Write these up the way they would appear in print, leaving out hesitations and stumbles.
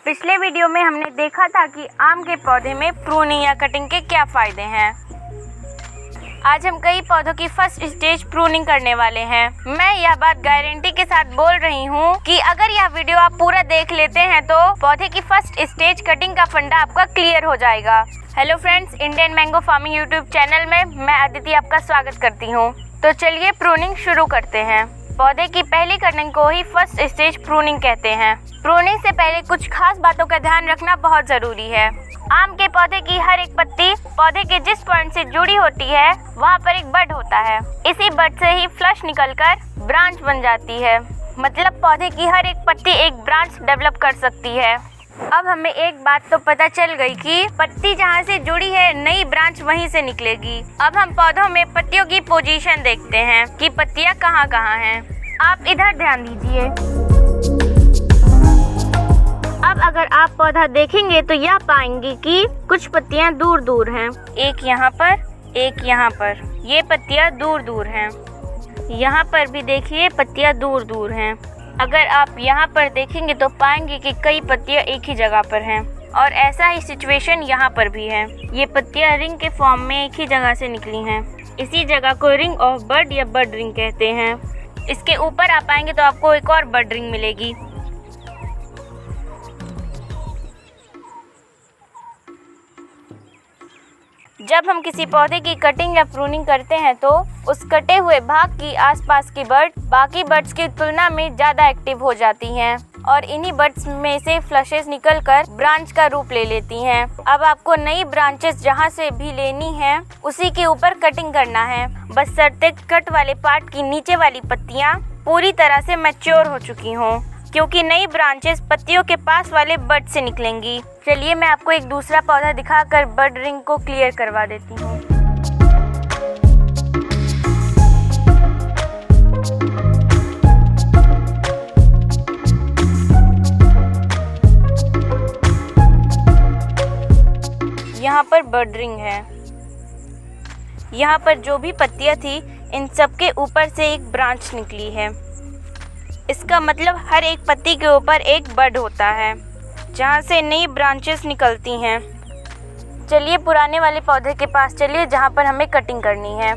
पिछले वीडियो में हमने देखा था कि आम के पौधे में प्रूनिंग या कटिंग के क्या फ़ायदे हैं। आज हम कई पौधों की फर्स्ट स्टेज प्रूनिंग करने वाले हैं। मैं यह बात गारंटी के साथ बोल रही हूँ कि अगर यह वीडियो आप पूरा देख लेते हैं तो पौधे की फर्स्ट स्टेज कटिंग का फंडा आपका क्लियर हो जाएगा। Hello friends, Indian mango farming YouTube channel में मैं अदिति आपका स्वागत करती हूँ। तो चलिए प्रूनिंग शुरू करते हैं। पौधे की पहली कटिंग को ही फर्स्ट स्टेज प्रूनिंग कहते हैं। प्रूनिंग से पहले कुछ खास बातों का ध्यान रखना बहुत ज़रूरी है। आम के पौधे की हर एक पत्ती पौधे के जिस पॉइंट से जुड़ी होती है वहाँ पर एक बड होता है। इसी बड से ही फ्लश निकलकर ब्रांच बन जाती है। मतलब पौधे की हर एक पत्ती एक ब्रांच डेवलप कर सकती है। अब हमें एक बात तो पता चल गई कि पत्ती जहाँ से जुड़ी है नई ब्रांच वहीं से निकलेगी। अब हम पौधों में पत्तियों की पोजीशन देखते हैं कि पत्तियाँ कहाँ कहाँ हैं। आप इधर ध्यान दीजिए। अब अगर आप पौधा देखेंगे तो यह पाएंगे कि कुछ पत्तियां दूर दूर हैं। एक यहाँ पर, एक यहाँ पर। ये पत्तियां दूर दूर हैं। यहाँ पर भी देखिए पत्तियां दूर दूर हैं। अगर आप यहाँ पर देखेंगे तो पाएंगे कि कई पत्तियां एक ही जगह पर हैं। और ऐसा ही सिचुएशन यहाँ पर भी है। ये पत्तियां रिंग के फॉर्म में एक ही जगह से निकली हैं। इसी जगह को रिंग ऑफ बड या बड रिंग कहते हैं। इसके ऊपर आप आएंगे तो आपको एक और बड रिंग मिलेगी। जब हम किसी पौधे की कटिंग या प्रूनिंग करते हैं तो उस कटे हुए भाग की आसपास की बड बाकी बड्स की तुलना में ज़्यादा एक्टिव हो जाती हैं और इन्हीं बड्स में से फ्लशेस निकलकर ब्रांच का रूप ले लेती हैं। अब आपको नई ब्रांचेस जहाँ से भी लेनी है उसी के ऊपर कटिंग करना है। बशर्ते कट वाले पार्ट की नीचे वाली पत्तियाँ पूरी तरह से मैच्योर हो चुकी हों, क्योंकि नई ब्रांचेस पत्तियों के पास वाले बड से निकलेंगी। चलिए मैं आपको एक दूसरा पौधा दिखाकर बड रिंग को क्लियर करवा देती हूँ। यहाँ पर बड रिंग है। यहाँ पर जो भी पत्तियाँ थी इन सब के ऊपर से एक ब्रांच निकली है। इसका मतलब हर एक पत्ती के ऊपर एक बड होता है जहाँ से नई ब्रांचेस निकलती हैं। चलिए पुराने वाले पौधे के पास चलिए जहाँ पर हमें कटिंग करनी है।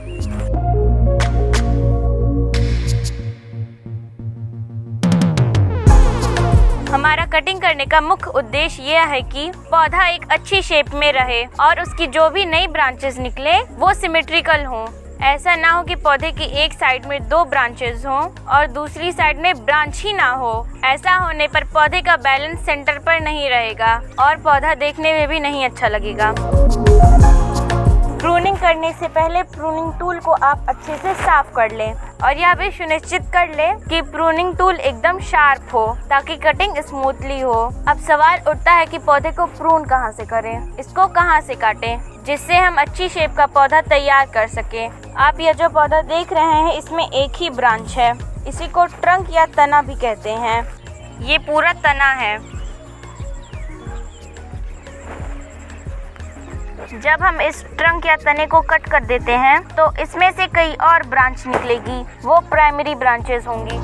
हमारा कटिंग करने का मुख्य उद्देश्य यह है कि पौधा एक अच्छी शेप में रहे और उसकी जो भी नई ब्रांचेस निकले वो सिमेट्रिकल हों। ऐसा ना हो कि पौधे की एक साइड में दो ब्रांचेस हों और दूसरी साइड में ब्रांच ही ना हो। ऐसा होने पर पौधे का बैलेंस सेंटर पर नहीं रहेगा और पौधा देखने में भी नहीं अच्छा लगेगा। प्रूनिंग करने से पहले प्रूनिंग टूल को आप अच्छे से साफ कर लें और यह भी सुनिश्चित कर लें कि प्रूनिंग टूल एकदम शार्प हो ताकि कटिंग स्मूथली हो। अब सवाल उठता है कि पौधे को प्रून कहाँ से करें, इसको कहाँ से काटें जिससे हम अच्छी शेप का पौधा तैयार कर सकें। आप यह जो पौधा देख रहे हैं इसमें एक ही ब्रांच है। इसी को ट्रंक या तना भी कहते हैं। ये पूरा तना है। जब हम इस ट्रंक या तने को कट कर देते हैं तो इसमें से कई और ब्रांच निकलेगी। वो प्राइमरी ब्रांचेस होंगी।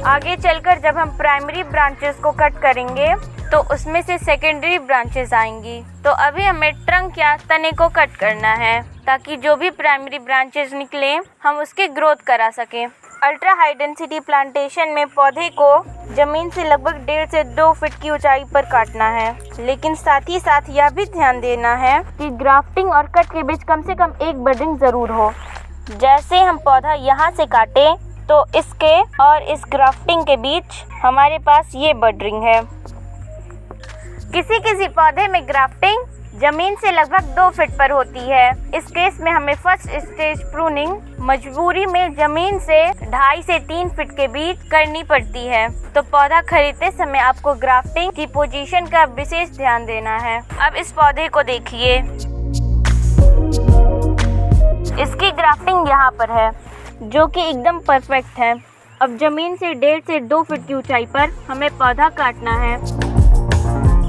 आगे चलकर जब हम प्राइमरी ब्रांचेस को कट करेंगे तो उसमें से सेकेंडरी ब्रांचेस आएंगी। तो अभी हमें ट्रंक या तने को कट करना है ताकि जो भी प्राइमरी ब्रांचेस निकले हम उसकी ग्रोथ करा सकें। अल्ट्रा हाई डेंसिटी प्लांटेशन में पौधे को जमीन से लगभग 1.5 से 2 फीट की ऊंचाई पर काटना है, लेकिन साथ ही साथ यह भी ध्यान देना है कि ग्राफ्टिंग और कट के बीच कम से कम एक बडिंग जरूर हो। जैसे हम पौधा यहाँ से काटे तो इसके और इस ग्राफ्टिंग के बीच हमारे पास ये बडिंग है। किसी किसी पौधे में ग्राफ्टिंग जमीन से लगभग 2 फीट पर होती है। इस केस में हमें फर्स्ट स्टेज प्रूनिंग मजबूरी में जमीन से 2.5 से 3 फीट के बीच करनी पड़ती है। तो पौधा खरीदते समय आपको ग्राफ्टिंग की पोजीशन का विशेष ध्यान देना है। अब इस पौधे को देखिए, इसकी ग्राफ्टिंग यहाँ पर है जो कि एकदम परफेक्ट है। अब जमीन से 1.5 से 2 फीट की ऊंचाई पर हमें पौधा काटना है।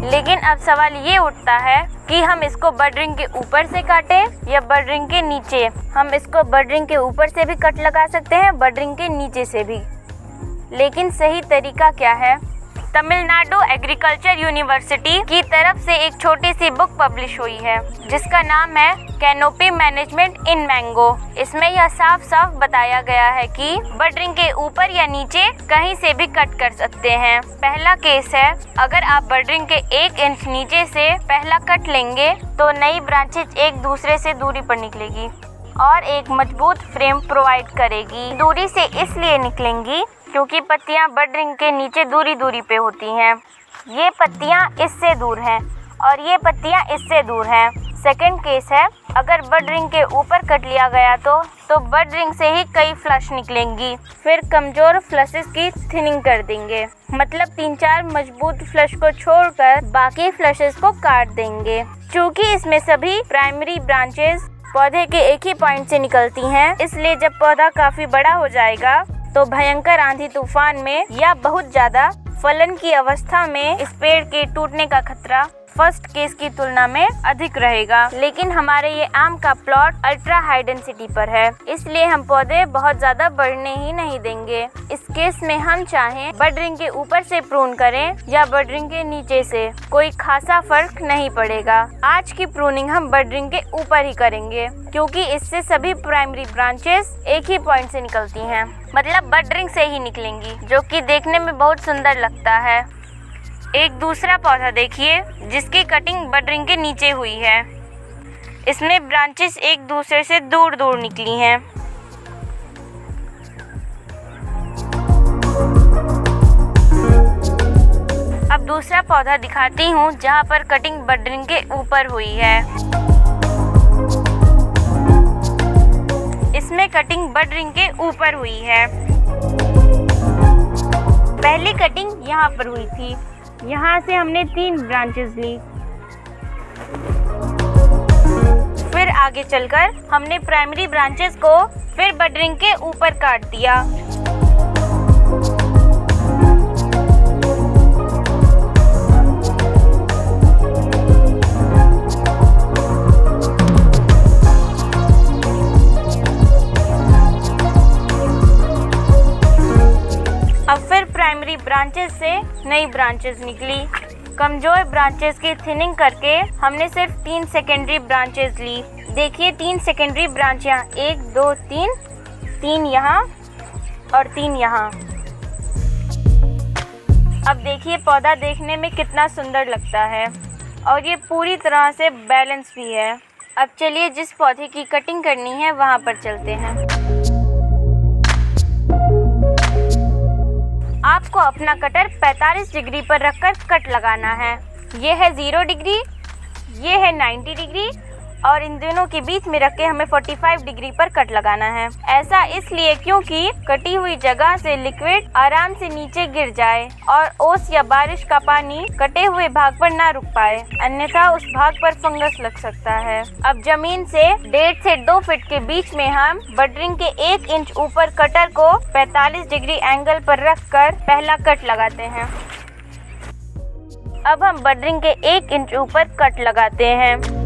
लेकिन अब सवाल ये उठता है कि हम इसको बड रिंग के ऊपर से काटें या बड रिंग के नीचे। हम इसको बड रिंग के ऊपर से भी कट लगा सकते हैं, बड रिंग के नीचे से भी। लेकिन सही तरीका क्या है? तमिलनाडु एग्रीकल्चर यूनिवर्सिटी की तरफ से एक छोटी सी बुक पब्लिश हुई है जिसका नाम है कैनोपी मैनेजमेंट इन मैंगो। इसमें यह साफ साफ बताया गया है कि बडरिंग के ऊपर या नीचे कहीं से भी कट कर सकते हैं। पहला केस है, अगर आप बडरिंग के 1 इंच नीचे से पहला कट लेंगे तो नई ब्रांचेज एक दूसरे से दूरी पर निकलेगी और एक मजबूत फ्रेम प्रोवाइड करेगी। दूरी से इसलिए निकलेंगी क्योंकि पत्तियां बडरिंग के नीचे दूरी दूरी पे होती हैं। ये पत्तियां इससे दूर हैं और ये पत्तियां इससे दूर हैं। सेकंड केस है, अगर बडरिंग के ऊपर कट लिया गया तो बडरिंग से ही कई फ्लश निकलेंगी, फिर कमजोर फ्लशेस की थिनिंग कर देंगे। मतलब 3-4 मजबूत फ्लश को छोड़कर बाकी फ्लशेस को काट देंगे। क्योंकि इसमें सभी प्राइमरी ब्रांचेस पौधे के एक ही पॉइंट से निकलती हैं, इसलिए जब पौधा काफी बड़ा हो जाएगा तो भयंकर आंधी तूफान में या बहुत ज्यादा फलन की अवस्था में इस पेड़ के टूटने का खतरा फर्स्ट केस की तुलना में अधिक रहेगा। लेकिन हमारे ये आम का प्लॉट अल्ट्रा हाई डेंसिटी पर है, इसलिए हम पौधे बहुत ज्यादा बढ़ने ही नहीं देंगे। इस केस में हम चाहें बडरिंग के ऊपर से प्रून करें या बडरिंग के नीचे से, कोई खासा फर्क नहीं पड़ेगा। आज की प्रूनिंग हम बडरिंग के ऊपर ही करेंगे क्योंकि इससे सभी प्राइमरी ब्रांचेस एक ही पॉइंट से निकलती हैं, मतलब बडरिंग से ही निकलेंगी, जो कि देखने में बहुत सुंदर लगता है। एक दूसरा पौधा देखिए जिसकी कटिंग बडरिंग के नीचे हुई है। इसमें ब्रांचेस एक दूसरे से दूर दूर निकली हैं। अब दूसरा पौधा दिखाती हूँ जहाँ पर कटिंग बडरिंग के ऊपर हुई है। इसमें कटिंग बडरिंग के ऊपर हुई है। पहली कटिंग यहाँ पर हुई थी, यहाँ से हमने 3 ब्रांचेस ली। फिर आगे चलकर हमने प्राइमरी ब्रांचेस को फिर बडरिंग के ऊपर काट दिया। अब फिर प्राइमरी ब्रांचेस से नई ब्रांचेस निकली। कमजोर ब्रांचेस की थिनिंग करके हमने सिर्फ 3 सेकेंडरी ब्रांचेस ली। देखिए 3 सेकेंडरी ब्रांच यहाँ, 1 2 3 यहाँ और 3 यहाँ। अब देखिए पौधा देखने में कितना सुंदर लगता है और ये पूरी तरह से बैलेंस भी है। अब चलिए जिस पौधे की कटिंग करनी है वहाँ पर चलते हैं। आपको अपना कटर 45 डिग्री पर रखकर कट लगाना है। ये है 0 डिग्री, ये है 90 डिग्री और इन दोनों के बीच में रख के हमें 45 डिग्री पर कट लगाना है। ऐसा इसलिए क्योंकि कटी हुई जगह से लिक्विड आराम से नीचे गिर जाए और ओस या बारिश का पानी कटे हुए भाग पर ना रुक पाए, अन्यथा उस भाग पर फंगस लग सकता है। अब जमीन से 1.5 से 2 फीट के बीच में हम बडरिंग के 1 इंच ऊपर कटर को 45 डिग्री एंगल पर रखकर पहला कट लगाते हैं। अब हम बडरिंग के 1 इंच ऊपर कट लगाते हैं।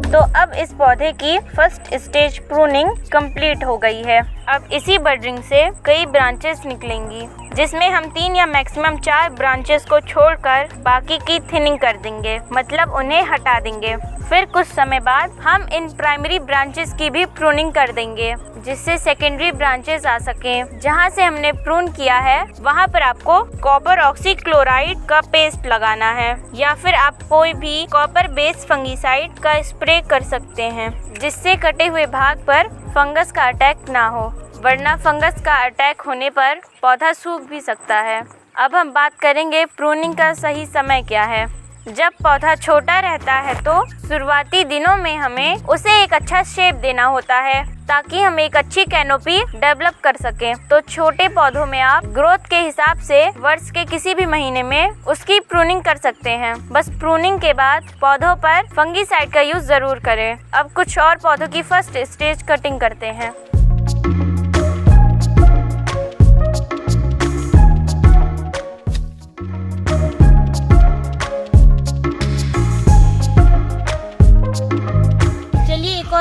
तो अब इस पौधे की फर्स्ट स्टेज प्रूनिंग कंप्लीट हो गई है। अब इसी बडरिंग से कई ब्रांचेस निकलेंगी, जिसमें हम 3 या मैक्सिमम 4 ब्रांचेस को छोड़कर बाकी की थिनिंग कर देंगे, मतलब उन्हें हटा देंगे। फिर कुछ समय बाद हम इन प्राइमरी ब्रांचेस की भी प्रूनिंग कर देंगे, जिससे सेकेंडरी ब्रांचेस आ सकें। जहां से हमने प्रून किया है वहां पर आपको कॉपर ऑक्सीक्लोराइड का पेस्ट लगाना है, या फिर आप कोई भी कॉपर बेस्ड फंगिसाइड का स्प्रे कर सकते हैं, जिससे कटे हुए भाग पर फंगस का अटैक ना हो, वरना फंगस का अटैक होने पर पौधा सूख भी सकता है। अब हम बात करेंगे प्रूनिंग का सही समय क्या है। जब पौधा छोटा रहता है तो शुरुआती दिनों में हमें उसे एक अच्छा शेप देना होता है, ताकि हम एक अच्छी कैनोपी डेवलप कर सकें। तो छोटे पौधों में आप ग्रोथ के हिसाब से वर्ष के किसी भी महीने में उसकी प्रूनिंग कर सकते हैं। बस प्रूनिंग के बाद पौधों पर फंगिसाइड का यूज जरूर करें। अब कुछ और पौधों की फर्स्ट स्टेज कटिंग करते हैं।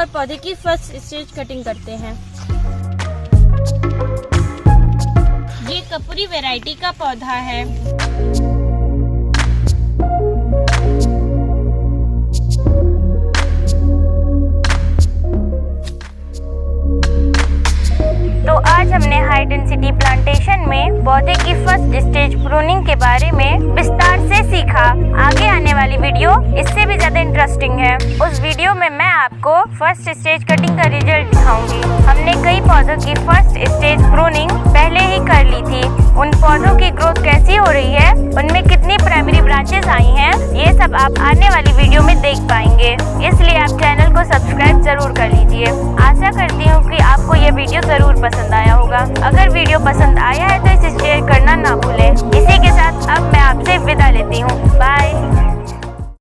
और पौधे की फर्स्ट स्टेज कटिंग करते हैं। ये कपूरी वैरायटी का पौधा है। तो आज हमने हाई डेंसिटी प्लांटेशन में पौधे की फर्स्ट स्टेज प्रूनिंग के बारे में विस्तार से सीखा। आगे आने वाली वीडियो इससे भी ज्यादा इंटरेस्टिंग है। उस वीडियो में मैं आपको फर्स्ट स्टेज कटिंग का रिजल्ट दिखाऊंगी। हमने कई पौधों की फर्स्ट स्टेज प्रूनिंग पहले ही कर ली थी। उन पौधों की ग्रोथ कैसी हो रही है, उनमें कितनी प्राइमरी ब्रांचेस आई हैं, ये सब आप आने वाली वीडियो में देख पाएंगे। इसलिए आप चैनल को सब्सक्राइब जरूर कर लीजिए। आशा करती हूँ कि आपको ये वीडियो जरूर पसंद आया होगा। अगर वीडियो पसंद आया है तो इसे शेयर करना ना भूलें। इसी के साथ अब मैं आपसे विदा लेती हूँ। बाय।